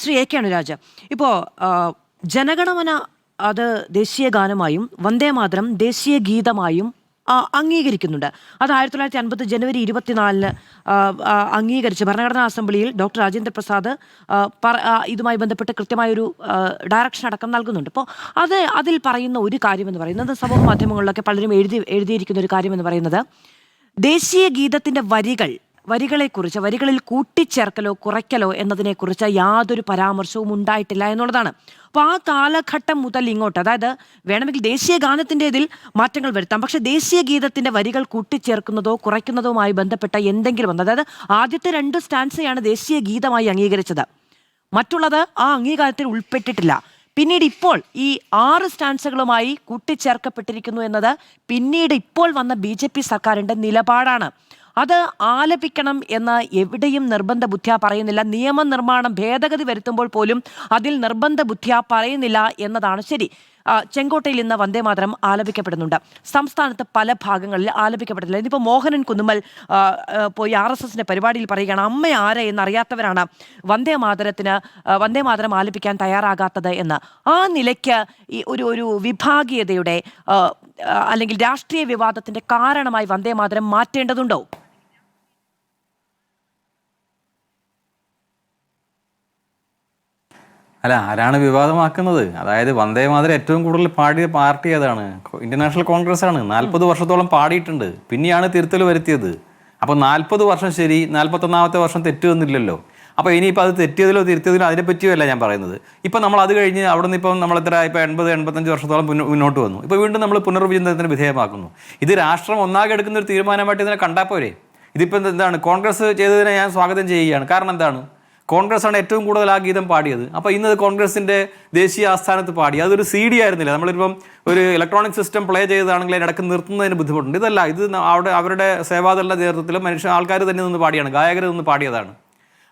Shri A K Anuraj, ഇപ്പോൾ ജനഗണമന അത് ദേശീയ ഗാനമായും വന്ദേമാതരം ദേശീയ ഗീതമായും അംഗീകരിക്കുന്നുണ്ട്. അത് 1950 ജനുവരി 24-ന് അംഗീകരിച്ച് ഭരണഘടനാ അസംബ്ലിയിൽ ഡോക്ടർ രാജേന്ദ്ര പ്രസാദ് ഇതുമായി ബന്ധപ്പെട്ട് കൃത്യമായൊരു ഡയറക്ഷൻ അടക്കം നൽകുന്നുണ്ട്. അപ്പോൾ അതിൽ പറയുന്ന ഒരു കാര്യമെന്ന് പറയുന്നത്, സമൂഹ മാധ്യമങ്ങളിലൊക്കെ പലരും എഴുതിയിരിക്കുന്ന ഒരു കാര്യമെന്ന് പറയുന്നത്, ദേശീയ ഗീതത്തിൻ്റെ വരികളെക്കുറിച്ച്, വരികളിൽ കൂട്ടിച്ചേർക്കലോ കുറയ്ക്കലോ എന്നതിനെക്കുറിച്ച് യാതൊരു പരാമർശവും ഉണ്ടായിട്ടില്ല എന്നുള്ളതാണ്. അപ്പോൾ ആ കാലഘട്ടം മുതൽ ഇങ്ങോട്ട്, അതായത് വേണമെങ്കിൽ ദേശീയ ഗാനത്തിൻ്റെ ഇതിൽ മാറ്റങ്ങൾ വരുത്താം, പക്ഷേ ദേശീയ ഗീതത്തിൻ്റെ വരികൾ കൂട്ടിച്ചേർക്കുന്നതോ കുറയ്ക്കുന്നതോമായി ബന്ധപ്പെട്ട എന്തെങ്കിലും വന്നത്, അതായത് ആദ്യത്തെ 2 സ്റ്റാൻസയാണ് ദേശീയ ഗീതമായി അംഗീകരിച്ചത്, മറ്റുള്ളത് ആ അംഗീകാരത്തിൽ ഉൾപ്പെട്ടിട്ടില്ല. പിന്നീട് ഇപ്പോൾ ഈ 6 സ്റ്റാൻസുകളുമായി കൂട്ടിച്ചേർക്കപ്പെട്ടിരിക്കുന്നു എന്നത് പിന്നീട് ഇപ്പോൾ വന്ന BJP സർക്കാരിൻ്റെ നിലപാടാണ്. അത് ആലപിക്കണം എന്ന് എവിടെയും നിർബന്ധ ബുദ്ധ്യാ പറയുന്നില്ല. നിയമനിർമ്മാണം ഭേദഗതി വരുത്തുമ്പോൾ പോലും അതിൽ നിർബന്ധ ബുദ്ധ്യാ പറയുന്നില്ല എന്നതാണ് ശരി. ചെങ്കോട്ടയിൽ ഇന്ന് വന്ദേമാതരം ആലപിക്കപ്പെടുന്നുണ്ട്, സംസ്ഥാനത്ത് പല ഭാഗങ്ങളിൽ ആലപിക്കപ്പെടുന്നില്ല. ഇന്നിപ്പോൾ മോഹനൻ കുന്നുമ്മൽ പോയി RSSന്റെ പരിപാടിയിൽ പറയുകയാണ്, അമ്മ ആരെ എന്നറിയാത്തവരാണ് വന്ദേമാതരം ആലപിക്കാൻ തയ്യാറാകാത്തത് എന്ന്. ആ നിലയ്ക്ക് ഈ ഒരു വിഭാഗീയതയുടെ അല്ലെങ്കിൽ രാഷ്ട്രീയ വിവാദത്തിന്റെ കാരണമായി വന്ദേമാതരം മാറ്റേണ്ടതുണ്ടോ? അല്ല, ആരാണ് വിവാദമാക്കുന്നത്? അതായത് വന്ദേമാതരം ഏറ്റവും കൂടുതൽ പാടിയ പാർട്ടി ഏതാണ്? ഇന്ത്യൻ നാഷണൽ കോൺഗ്രസ് ആണ്. 40 വർഷത്തോളം പാടിയിട്ടുണ്ട്. പിന്നെയാണ് തിരുത്തൽ വരുത്തിയത്. അപ്പോൾ 40 വർഷം ശരി, 41ാമത്തെ വർഷം തെറ്റുമെന്നില്ലല്ലോ. അപ്പോൾ ഇനിയിപ്പോൾ അത് തെറ്റിയതിലോ തിരുത്തിയതിലോ അതിനെപ്പറ്റിയല്ല ഞാൻ പറയുന്നത്. ഇപ്പം നമ്മൾ അത് കഴിഞ്ഞ് അവിടെ നിന്ന് ഇപ്പം നമ്മളെത്ര ഇപ്പോൾ 80-85 വർഷത്തോളം മുന്നോട്ട് വന്നു. ഇപ്പോൾ വീണ്ടും നമ്മൾ പുനർവിചിന്തനത്തിന് വിധേയമാക്കുന്നു. ഇത് രാഷ്ട്രം ഒന്നാകെ എടുക്കുന്ന ഒരു തീരുമാനമായിട്ട് ഇതിനെ കണ്ടാൽ പോരെ? ഇതിപ്പോൾ എന്താണ് കോൺഗ്രസ് ചെയ്തതിനെ ഞാൻ സ്വാഗതം ചെയ്യുകയാണ്. കാരണം എന്താണ്? കോൺഗ്രസ് ആണ് ഏറ്റവും കൂടുതൽ ആ ഗീതം പാടിയത്. അപ്പോൾ ഇന്നത് കോൺഗ്രസിൻ്റെ ദേശീയ ആസ്ഥാനത്ത് പാടി. അതൊരു CD ആയിരുന്നില്ല. നമ്മളിപ്പം ഒരു ഇലക്ട്രോണിക് സിസ്റ്റം പ്ലേ ചെയ്തതാണെങ്കിൽ അതിനിടക്ക് നിർത്തുന്നതിന് ബുദ്ധിമുട്ടുണ്ട്. ഇതല്ല, ഇത് അവരുടെ സേവാദളുടെ നേതൃത്വത്തിലും ആൾക്കാർ തന്നെ നിന്ന് പാടിയാണ്, ഗായകർ നിന്ന് പാടിയതാണ്.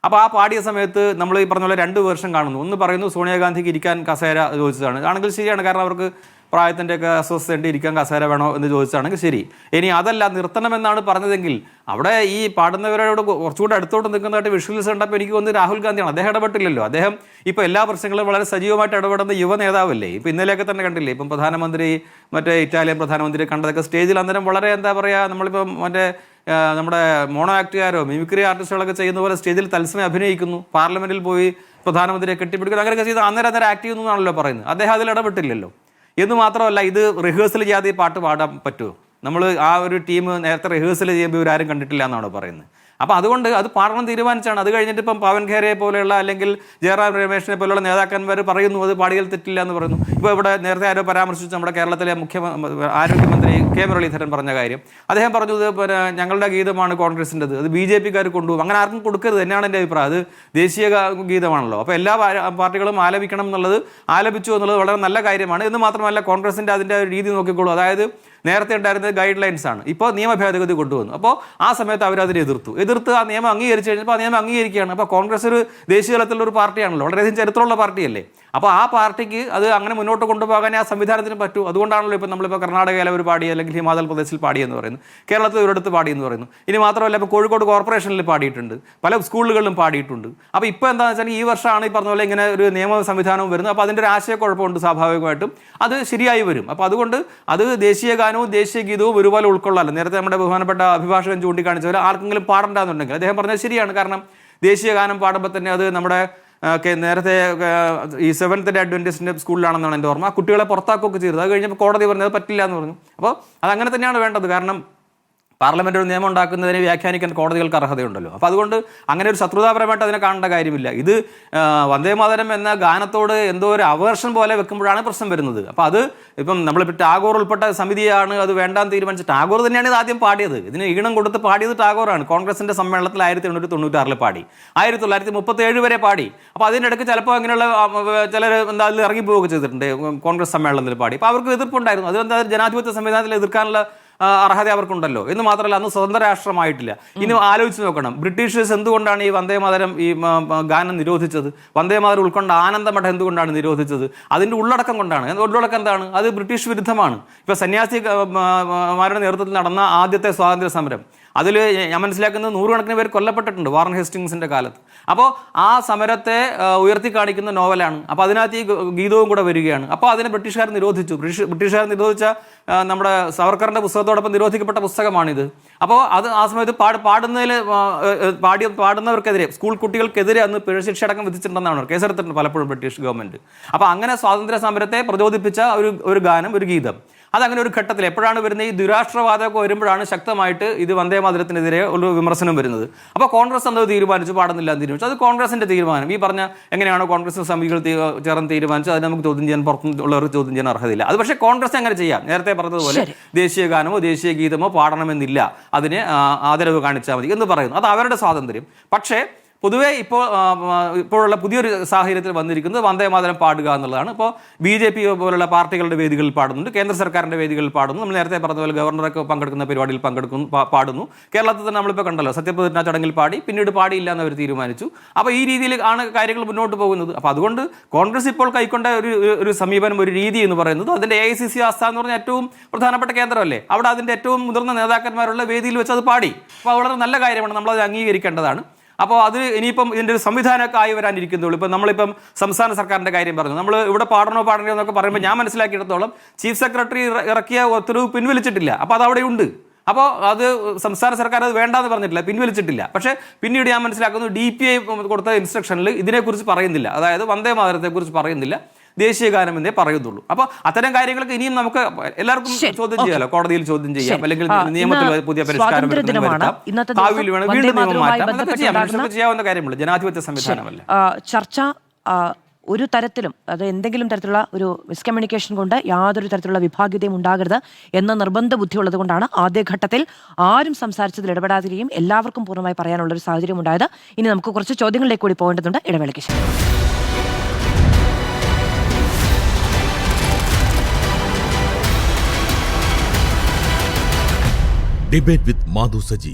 അപ്പോൾ ആ പാടിയ സമയത്ത് നമ്മൾ ഈ പറഞ്ഞ പോലെ 2 വേർഷൻ കാണുന്നു. ഒന്ന് പറയുന്നു സോണിയാഗാന്ധിക്ക് ഇരിക്കാൻ കസേര ചോദിച്ചതാണ്, ആണെങ്കിൽ ശരിയാണ്, കാരണം അവർക്ക് പ്രായത്തിൻ്റെയൊക്കെ അസ്വസ്ഥതയുണ്ട്, ഇരിക്കാൻ കസേര വേണോ എന്ന് ചോദിച്ചാണെങ്കിൽ ശരി. ഇനി അതല്ല, നിർത്തണമെന്നാണ് പറഞ്ഞതെങ്കിൽ അവിടെ ഈ പാടുന്നവരോട് കുറച്ചുകൂടെ അടുത്തോട്ട് നിൽക്കുന്നതായിട്ട് വിഷ്വൽസ് കണ്ടപ്പോൾ എനിക്ക് തോന്നുന്നത് രാഹുൽ ഗാന്ധിയാണ്. അദ്ദേഹം ഇടപെട്ടില്ലല്ലോ. അദ്ദേഹം ഇപ്പോൾ എല്ലാ പ്രശ്നങ്ങളും വളരെ സജീവമായിട്ട് ഇടപെടുന്ന യുവ നേതാവല്ലേ. ഇപ്പോൾ ഇന്നലെയൊക്കെ തന്നെ കണ്ടില്ലേ, ഇപ്പം പ്രധാനമന്ത്രി ഇറ്റാലിയൻ പ്രധാനമന്ത്രി കണ്ടതൊക്കെ സ്റ്റേജിൽ അന്നേരം വളരെ എന്താ പറയുക, നമ്മളിപ്പം നമ്മുടെ മോണോ ആക്ടുകാരോ മിമിക്രി ആർട്ടിസ്റ്റുകളൊക്കെ ചെയ്യുന്ന പോലെ സ്റ്റേജിൽ തത്സമയം അഭിനയിക്കുന്നു, പാർലമെന്റിൽ പോയി പ്രധാനമന്ത്രിയെ കെട്ടിപ്പിടിക്കുന്നു, അങ്ങനെയൊക്കെ ചെയ്ത് അന്നേരം ആക്ട് ചെയ്യുന്നു എന്നാണല്ലോ പറയുന്നത്. അദ്ദേഹം അതിൽ ഇടപെട്ടില്ലല്ലോ. എന്ന് മാത്രമല്ല, ഇത് റിഹേഴ്സൽ ചെയ്യാതെ പാട്ട് പാടാൻ പറ്റുമോ? നമ്മൾ ആ ഒരു ടീം നേരത്തെ റിഹേഴ്സൽ ചെയ്യുമ്പോൾ ഇവരാരും കണ്ടിട്ടില്ല എന്നാണ് പറയുന്നത്. അപ്പോൾ അതുകൊണ്ട് അത് പാടണം തീരുമാനിച്ചാണ്. അത് കഴിഞ്ഞിട്ട് ഇപ്പം പവൻ ഖേരയെ പോലെയുള്ള അല്ലെങ്കിൽ ജയറാം രമേശിനെ പോലെയുള്ള നേതാക്കന്മാർ പറയുന്നു അത് പാടിയാൽ തെറ്റില്ല എന്ന് പറയുന്നു. ഇപ്പോൾ ഇവിടെ നേരത്തെ ആരോ പരാമർശിച്ചു നമ്മുടെ കേരളത്തിലെ ആരോഗ്യമന്ത്രി കെ മുരളീധരൻ പറഞ്ഞ കാര്യം. അദ്ദേഹം പറഞ്ഞത് ഞങ്ങളുടെ ഗീതമാണ് കോൺഗ്രസിൻ്റെത്, അത് BJP-ക്കാർ കൊണ്ടുപോകും, അങ്ങനെ ആർക്കും കൊടുക്കരുത് എന്നാണ് എൻ്റെ അഭിപ്രായം. അത് ദേശീയ ഗീതമാണല്ലോ. അപ്പോൾ എല്ലാ പാർട്ടികളും ആലപിക്കണം എന്നുള്ളത്, ആലപിച്ചു എന്നുള്ളത് വളരെ നല്ല കാര്യമാണ്. എന്ന് മാത്രമല്ല, കോൺഗ്രസിൻ്റെ അതിൻ്റെ രീതി നോക്കിക്കോളൂ. അതായത് നേരത്തെ ഉണ്ടായിരുന്നത് ഗൈഡ് ലൈൻസ് ആണ്, ഇപ്പോൾ നിയമ ഭേദഗതി കൊണ്ടുവന്നു. അപ്പോൾ ആ സമയത്ത് അവരതിനെ എതിർത്ത് ആ നിയമം അംഗീകരിച്ചു കഴിഞ്ഞപ്പോൾ ആ നിയമം അംഗീകരിക്കുകയാണ്. അപ്പോൾ കോൺഗ്രസ് ഒരു ദേശീയ തലത്തിലുള്ള ഒരു പാർട്ടിയാണല്ലോ, വളരെയധികം ചരിത്രമുള്ള പാർട്ടിയല്ലേ. അപ്പോൾ ആ പാർട്ടിക്ക് അത് അങ്ങനെ മുന്നോട്ട് കൊണ്ടുപോകാനേ ആ സംവിധാനത്തിന് പറ്റൂ. അതുകൊണ്ടാണല്ലോ ഇപ്പോൾ നമ്മളിപ്പോൾ കർണാടകയിലെ ഒരു പാടി, അല്ലെങ്കിൽ ഹിമാചൽ പ്രദേശിൽ പാടിയെന്ന് പറയുന്നു, കേരളത്തിൽ ഒരിടത്ത് പാടിയെന്ന് പറയുന്നു. ഇനി മാത്രമല്ല, ഇപ്പോൾ കോഴിക്കോട് കോർപ്പറേഷനിൽ പാടിയിട്ടുണ്ട്, പല സ്കൂളുകളിലും പാടിയിട്ടുണ്ട്. അപ്പോൾ ഇപ്പോൾ എന്താണെന്ന് വെച്ചാൽ ഈ വർഷമാണ് ഈ പറഞ്ഞ പോലെ ഇങ്ങനെ ഒരു നിയമ സംവിധാനവും വരുന്നത്. അപ്പോൾ അതിൻ്റെ ഒരു ആശയക്കുഴപ്പമുണ്ട്, സ്വാഭാവികമായിട്ടും അത് ശരിയായി വരും. അപ്പോൾ അതുകൊണ്ട് അത് ദേശീയ ഗാനവും ദേശീയ ഗീതവും ഒരുപോലെ ഉൾക്കൊള്ളാമല്ലോ. നേരത്തെ നമ്മുടെ ബഹുമാനപ്പെട്ട അഭിഭാഷകൻ ചൂണ്ടിക്കാണിച്ച പോലെ ആർക്കെങ്കിലും പാടണ്ടെന്നുണ്ടെങ്കിൽ അദ്ദേഹം പറഞ്ഞത് ശരിയാണ്. കാരണം ദേശീയ ഗാനം പാടുമ്പോൾ തന്നെ അത് നമ്മുടെ നേരത്തെ ഈ 7th അഡ്വന്റിസ്റ്റിൻ്റെ സ്കൂളിലാണെന്നാണ് എൻ്റെ ഓർമ്മ, കുട്ടികളെ പുറത്താക്കുകയൊക്കെ ചെയ്തത്. അത് കഴിഞ്ഞപ്പോൾ കോടതി പറഞ്ഞത് പറ്റില്ല എന്ന് പറഞ്ഞു. അപ്പോൾ അതങ്ങനെ തന്നെയാണ് വേണ്ടത്. കാരണം പാർലമെൻ്റ് ഒരു നിയമം ഉണ്ടാക്കുന്നതിനെ വ്യാഖ്യാനിക്കാൻ കോടതികൾക്ക് അർഹതയുണ്ടല്ലോ. അപ്പോൾ അതുകൊണ്ട് അങ്ങനെ ഒരു ശത്രുതാപരമായിട്ട് അതിനെ കാണേണ്ട കാര്യമില്ല. ഇത് വന്ദേമാതരം എന്ന ഗാനത്തോട് എന്തോ ഒരു അവേർഷൻ പോലെ വെക്കുമ്പോഴാണ് പ്രശ്നം വരുന്നത്. അപ്പോൾ അത് ഇപ്പം നമ്മളിപ്പോൾ ടാഗോർ ഉൾപ്പെട്ട സമിതിയാണ് അത് വേണ്ടാന്ന് തീരുമാനിച്ച. ടാഗോർ തന്നെയാണ് ഇത് ആദ്യം പാടിയത്. ഇതിന് ഈണം കൊടുത്ത് പാടിയത് ടാഗോറാണ്. കോൺഗ്രസിൻ്റെ സമ്മേളനത്തിൽ 1896 പാടി, 1937 വരെ പാടി. അപ്പോൾ അതിനിടയ്ക്ക് ചിലപ്പോൾ അങ്ങനെയുള്ള ചിലർ എന്താ അതിൽ ഇറങ്ങിപ്പോവുകയൊക്കെ ചെയ്തിട്ടുണ്ട്, കോൺഗ്രസ് സമ്മേളനത്തിൽ പാടി. അപ്പോൾ അവർക്ക് എതിർപ്പുണ്ടായിരുന്നു. അതെന്താ ജനാധിപത്യ സംവിധാനത്തിൽ എതിർക്കാനുള്ള അർഹത അവർക്കുണ്ടല്ലോ. എന്ന് മാത്രമല്ല, അന്ന് സ്വതന്ത്ര രാഷ്ട്രമായിട്ടില്ല. ഇനി ആലോചിച്ച് നോക്കണം, ബ്രിട്ടീഷേഴ്സ് എന്തുകൊണ്ടാണ് ഈ വന്ദേമാതരം ഈ ഗാനം നിരോധിച്ചത്? വന്ദേമാതരം ഉൾക്കൊണ്ട ആനന്ദമഠം എന്തുകൊണ്ടാണ് നിരോധിച്ചത്? അതിൻ്റെ ഉള്ളടക്കം കൊണ്ടാണ്. ഉള്ളടക്കം എന്താണ്? അത് ബ്രിട്ടീഷ് വിരുദ്ധമാണ്. ഇപ്പോൾ സന്യാസിമാരുടെ നേതൃത്വത്തിൽ നടന്ന ആദ്യത്തെ സ്വാതന്ത്ര്യ സമരം, അതിൽ ഞാൻ മനസ്സിലാക്കുന്നത് 100 കണക്കിന് പേര് കൊല്ലപ്പെട്ടിട്ടുണ്ട് വാറൻ ഹേസ്റ്റിങ്സിൻ്റെ കാലത്ത്. അപ്പോൾ ആ സമരത്തെ ഉയർത്തി കാണിക്കുന്ന നോവലാണ്. അപ്പോൾ അതിനകത്ത് ഈ ഗീതവും കൂടെ വരികയാണ്. അപ്പോൾ അതിനെ ബ്രിട്ടീഷുകാർ നിരോധിച്ചു. ബ്രിട്ടീഷുകാർ നിരോധിച്ച നമ്മുടെ സവർക്കറിൻ്റെ പുസ്തകത്തോടൊപ്പം നിരോധിക്കപ്പെട്ട പുസ്തകമാണിത്. അപ്പോൾ അത് ആ സമയത്ത് പാടുന്നവർക്കെതിരെ, സ്കൂൾ കുട്ടികൾക്കെതിരെ അന്ന് പിഴശിക്ഷ അടക്കം വിധിച്ചിട്ടുണ്ടെന്നാണ് കേസെടുത്തിട്ടുണ്ട് പലപ്പോഴും ബ്രിട്ടീഷ് ഗവൺമെൻറ്. അപ്പോൾ അങ്ങനെ സ്വാതന്ത്ര്യ സമരത്തെ പ്രചോദിപ്പിച്ച ഒരു ഗാനം, ഒരു ഗീതം, അതങ്ങനെ ഒരു ഘട്ടത്തിൽ എപ്പോഴാണ് വരുന്നത്? ഈ ദുരാഷ്ട്രവാദമൊക്കെ വരുമ്പോഴാണ് ശക്തമായിട്ട് ഇത് വന്ദേ മാതരത്തിനെതിരെ ഒരു വിമർശനം വരുന്നത്. അപ്പോൾ കോൺഗ്രസ് എന്നത് തീരുമാനിച്ചു, പാടുന്നില്ല എന്ന് തീരുമാനിച്ചു. അത് കോൺഗ്രസിൻ്റെ തീരുമാനം. ഈ പറഞ്ഞ എങ്ങനെയാണോ കോൺഗ്രസ് സമിതികൾ ചേർന്ന് തീരുമാനിച്ചു, അത് നമുക്ക് ചോദ്യം ചെയ്യാൻ, പുറത്തുള്ളവർക്ക് ചോദ്യം ചെയ്യാൻ അർഹതയില്ല. അത് പക്ഷേ കോൺഗ്രസ് എങ്ങനെ ചെയ്യാം? നേരത്തെ പറഞ്ഞതുപോലെ ദേശീയ ഗാനമോ ദേശീയ ഗീതമോ പാടണമെന്നില്ല, അതിന് ആദരവ് കാണിച്ചാൽ മതി എന്ന് പറയുന്നു. അത് അവരുടെ സ്വാതന്ത്ര്യം. പക്ഷേ പൊതുവേ ഇപ്പോഴുള്ള പുതിയൊരു സാഹചര്യത്തിൽ വന്നിരിക്കുന്നത് വന്ദേമാതരം പാടുക എന്നുള്ളതാണ്. ഇപ്പോൾ BJP പോലുള്ള പാർട്ടികളുടെ വേദികളിൽ പാടുന്നുണ്ട്, കേന്ദ്ര സർക്കാരിൻ്റെ വേദികളിൽ പാടുന്നു. നമ്മൾ നേരത്തെ പറഞ്ഞ പോലെ ഗവർണറൊക്കെ പങ്കെടുക്കുന്ന പരിപാടിയിൽ പാടുന്നു. കേരളത്തിൽ തന്നെ നമ്മളിപ്പോൾ കണ്ടല്ലോ, സത്യപ്രതിജ്ഞാ ചടങ്ങിൽ പാടി, പിന്നീട് പാടിയില്ല എന്നവർ തീരുമാനിച്ചു. അപ്പോൾ ഈ രീതിയിൽ ആണ് കാര്യങ്ങൾ മുന്നോട്ട് പോകുന്നത്. അപ്പോൾ അതുകൊണ്ട് കോൺഗ്രസ് ഇപ്പോൾ കൈക്കൊണ്ട ഒരു സമീപനം, ഒരു രീതി എന്ന് പറയുന്നത്, അതിൻ്റെ AICC ആസ്ഥാനം എന്ന് പറഞ്ഞാൽ ഏറ്റവും പ്രധാനപ്പെട്ട കേന്ദ്രമല്ലേ, അവിടെ അതിൻ്റെ ഏറ്റവും മുതിർന്ന നേതാക്കന്മാരുള്ള വേദിയിൽ വെച്ച് അത് പാടി. അപ്പോൾ വളരെ നല്ല കാര്യമാണ്, നമ്മളത് അംഗീകരിക്കേണ്ടതാണ്. അപ്പോൾ അത് ഇനിയിപ്പം ഇതിൻ്റെ ഒരു സംവിധാനമൊക്കെ ആയി വരാനിരിക്കുന്നുള്ളൂ. ഇപ്പം നമ്മളിപ്പം സംസ്ഥാന സർക്കാരിൻ്റെ കാര്യം പറഞ്ഞു, നമ്മൾ ഇവിടെ പാടണോ എന്നൊക്കെ പറയുമ്പോൾ ഞാൻ മനസ്സിലാക്കിയിടത്തോളം ചീഫ് സെക്രട്ടറി ഇറക്കിയ ഉത്തരവ് പിൻവലിച്ചിട്ടില്ല. അപ്പോൾ അത് അവിടെ ഉണ്ട്. അപ്പോൾ അത് സംസ്ഥാന സർക്കാർ അത് വേണ്ടാന്ന് പറഞ്ഞിട്ടില്ല, പിൻവലിച്ചിട്ടില്ല. പക്ഷേ പിന്നീട് ഞാൻ മനസ്സിലാക്കുന്നു DPI കൊടുത്ത ഇൻസ്ട്രക്ഷനിൽ ഇതിനെക്കുറിച്ച് പറയുന്നില്ല, അതായത് വന്ദേ മാതരത്തെക്കുറിച്ച് പറയുന്നില്ല, ദേശീയ ഗാനം എന്നേ പറയുന്നുള്ളൂ. അപ്പോൾ അത്തരം കാര്യങ്ങൾക്ക് ഇനിയും നമുക്ക് എല്ലാവർക്കും ചോദ്യം ചെയ്യാലോ, കോടതിയിൽ ചോദ്യം ചെയ്യാം, അല്ലെങ്കിൽ നിയമത്തിൽ പുതിയ പരിഷ്കാരം ഭാവിയിൽ വേണം വീണ്ടും നിയമം മാറ്റാം, അതൊക്കെ ചെയ്യാവുന്ന കാര്യമുള്ളൂ. ജനാധിപത്യ സംവിധാനമല്ല. ചർച്ച ഒരു തരത്തിലും, അത് എന്തെങ്കിലും തരത്തിലുള്ള ഒരു മിസ്കമ്മ്യൂണിക്കേഷൻ കൊണ്ട് യാതൊരു തരത്തിലുള്ള വിഭാഗീയതയും ഉണ്ടാകരുത് എന്ന നിർബന്ധ ബുദ്ധി ഉള്ളത് കൊണ്ടാണ് ആദ്യഘട്ടത്തിൽ ആരും സംസാരിച്ചതിൽ ഇടപെടാതിരിക്കുകയും എല്ലാവർക്കും പൂർണ്ണമായി പറയാനുള്ള ഒരു സാഹചര്യം ഉണ്ടായത്. ഇനി നമുക്ക് കുറച്ച് ചോദ്യങ്ങളിലേക്ക് കൂടി പോകേണ്ടതുണ്ട്. ഇടവേളയ്ക്ക് ശേഷം. Debate with Madhu Saji.